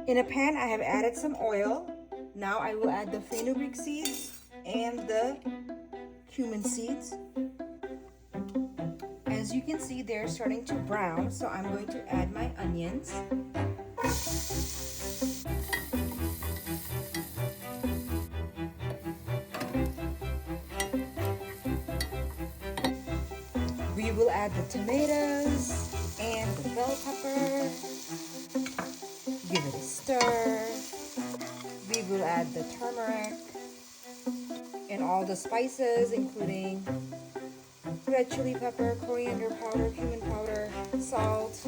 In a pan, I have added some oil. Now I will add the fenugreek seeds and the cumin seeds. As you can see, they're starting to brown, so I'm going to add my onions. We will add the tomatoes and the bell pepper. Give it a stir. We will add the turmeric and all the spices, including red chili pepper, coriander powder, cumin powder, salt,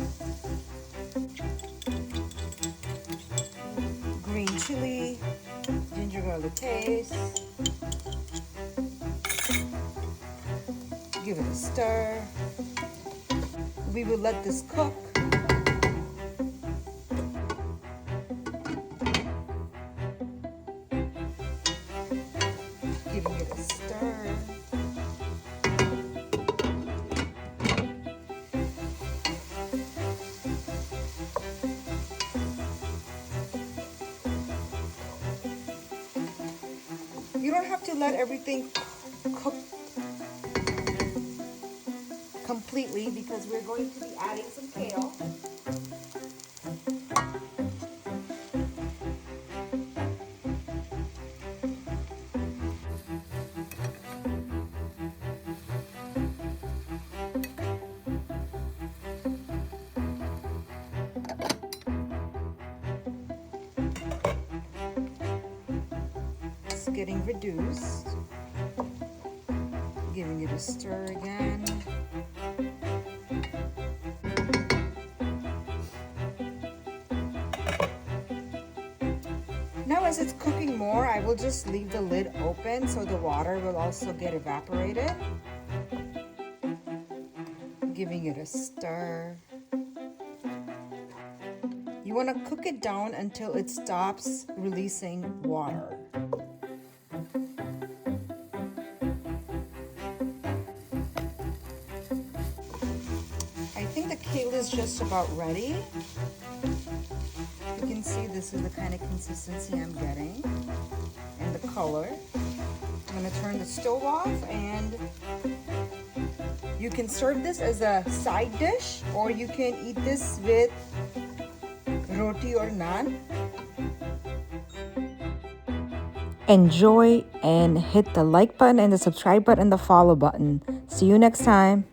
green chili, ginger garlic paste. Give it a stir. We will let this cook. Giving it a stir. You don't have to let everything cook completely because we're going to be adding some kale. It's getting reduced. Giving it a stir again. Now as it's cooking more, I will just leave the lid open so the water will also get evaporated. Giving it a stir. You want to cook it down until it stops releasing water. I think the kale is just about ready. You can see this is the kind of consistency I'm getting and the color. I'm going to turn the stove off and you can serve this as a side dish or you can eat this with roti or naan. Enjoy and hit the like button and the subscribe button and the follow button. See you next time.